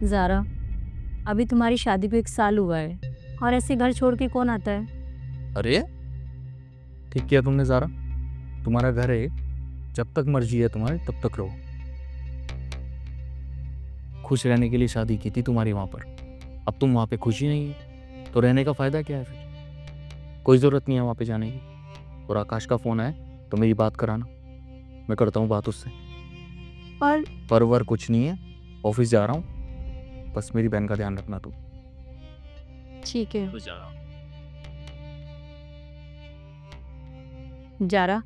ज़ारा, अभी तुम्हारी शादी को 1 साल हुआ है और ऐसे घर छोड़ के कौन आता है? अरे ठीक किया तुमने ज़ारा, तुम्हारा घर है, जब तक मर्जी है तुम्हारी तब तक रहो। खुश रहने के लिए शादी की थी तुम्हारी वहाँ पर, अब तुम वहाँ पे खुशी नहीं है तो रहने का फ़ायदा क्या है फिर? कोई ज़रूरत नहीं है वहाँ पे जाने की। और आकाश का फ़ोन आए तो मेरी बात कराना, मैं करता हूँ बात उससे। पर वर कुछ नहीं है, ऑफिस जा रहा हूँ, बस मेरी बहन का ध्यान रखना तुम। ठीक है। बस जा रहा हूँ। ज़ारा,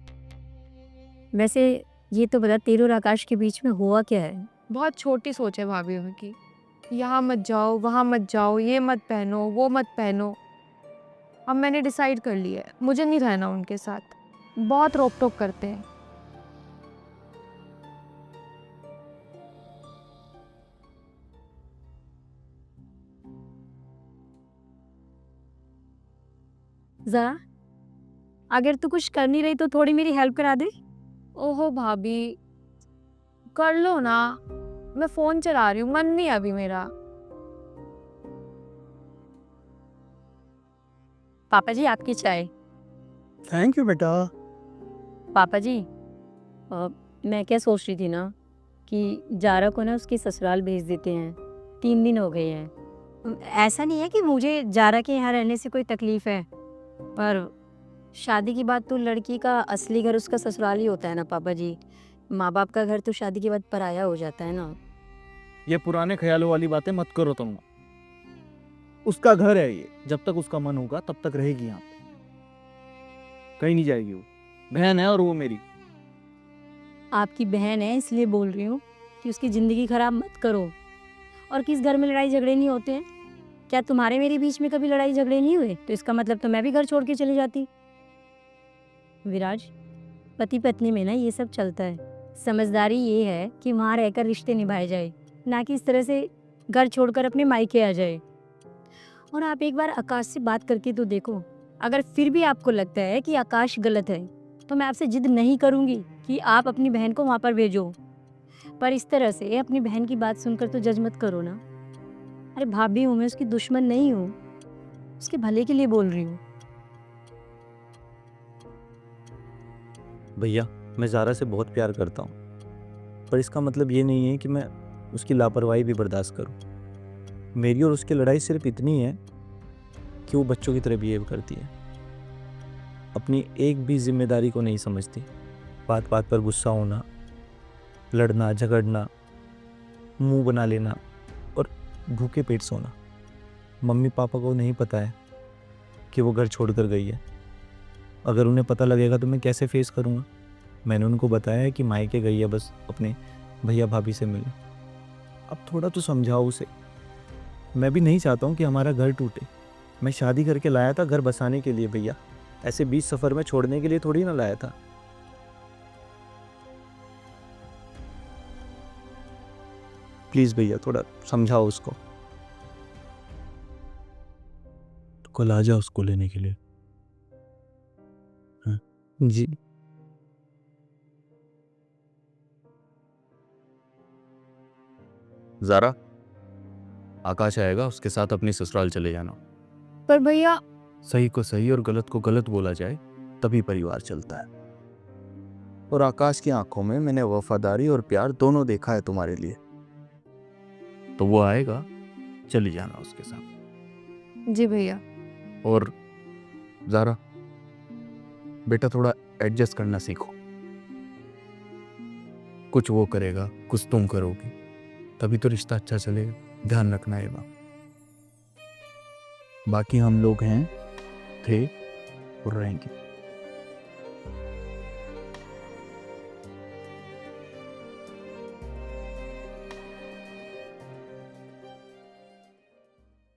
वैसे ये तो बता, तेरे और आकाश के बीच में हुआ क्या है? बहुत छोटी सोच है भाभी उनकी। यहाँ मत जाओ, वहाँ मत जाओ, ये मत पहनो, वो मत पहनो। अब मैंने डिसाइड कर लिया है, मुझे नहीं रहना उनके साथ। बहुत रोक टोक करते हैं। ज़ारा, अगर तू कुछ कर नहीं रही तो थोड़ी मेरी हेल्प करा दे। ओहो भाभी, कर लो ना। मैं फोन चला रही हूँ, मन नहीं है अभी मेरा। पापा जी, आपकी चाय। थैंक यू बेटा। पापा जी, मैं क्या सोच रही थी ना कि ज़ारा को ना उसके ससुराल भेज देते हैं। 3 दिन हो गए हैं। ऐसा नहीं है कि मुझे ज़ारा के यहाँ रहने से कोई तकलीफ़ है, पर शादी के बाद तो लड़की का असली घर उसका ससुराल ही होता है ना पापा जी। माँ बाप का घर तो शादी के बाद पराया हो जाता है ना। ये पुराने ख्यालों वाली बातें मत करो तुम। उसका घर है ये। जब तक उसका मन होगा तब तक रहेगी यहाँ पे, कहीं नहीं जाएगी। वो बहन है और वो मेरी। आपकी बहन है इसलिए बोल रही हूँ कि उसकी ज़िंदगी ख़राब मत करो। और किस घर में लड़ाई झगड़े नहीं होते हैं? क्या तुम्हारे मेरे बीच में कभी लड़ाई झगड़े नहीं हुए? तो इसका मतलब तो मैं भी घर छोड़ के चली जाती। विराज, पति पत्नी में ना ये सब चलता है। समझदारी ये है कि वहाँ रहकर रिश्ते निभाए जाए, ना कि इस तरह से घर छोड़कर अपने मायके आ जाए। और आप एक बार आकाश से बात करके तो देखो। अगर फिर भी आपको लगता है कि आकाश गलत है तो मैं आपसे जिद नहीं करूँगी कि आप अपनी बहन को वहाँ पर भेजो। पर इस तरह से अपनी बहन की बात सुनकर तो जज मत करो ना। अरे भाभी हूँ मैं, उसकी दुश्मन नहीं हूँ, उसके भले के लिए बोल रही हूँ। भैया, मैं ज़ारा से बहुत प्यार करता हूँ, पर इसका मतलब ये नहीं है कि मैं उसकी लापरवाही भी बर्दाश्त करूँ। मेरी और उसकी लड़ाई सिर्फ इतनी है कि वो बच्चों की तरह बिहेव करती है, अपनी एक भी जिम्मेदारी को नहीं समझती। बात बात पर गुस्सा होना, लड़ना झगड़ना, मुंह बना लेना और भूखे पेट सोना। मम्मी पापा को नहीं पता है कि वो घर छोड़कर गई है। अगर उन्हें पता लगेगा तो मैं कैसे फेस करूँगा। मैंने उनको बताया है कि मायके गई है बस अपने भैया भाभी से मिलने। अब थोड़ा तो समझाओ उसे। मैं भी नहीं चाहता हूँ कि हमारा घर टूटे। मैं शादी करके लाया था घर बसाने के लिए भैया, ऐसे बीच सफ़र में छोड़ने के लिए थोड़ी ना लाया था। प्लीज़ भैया, थोड़ा समझाओ उसको। तो कल आ जा उसको लेने के लिए। हाँ जी। ज़ारा, आकाश आएगा, उसके साथ अपनी ससुराल चले जाना। पर भैया, सही को सही और गलत को गलत बोला जाए तभी परिवार चलता है। और आकाश की आंखों में मैंने वफादारी और प्यार दोनों देखा है तुम्हारे लिए, तो वो आएगा, चली जाना उसके साथ। जी भैया। और ज़ारा बेटा, थोड़ा एडजस्ट करना सीखो। कुछ वो करेगा, कुछ तुम करोगी, तभी तो रिश्ता अच्छा चलेगा। ध्यान रखना ये बात। बाकी हम लोग हैं, थे और रहेंगे।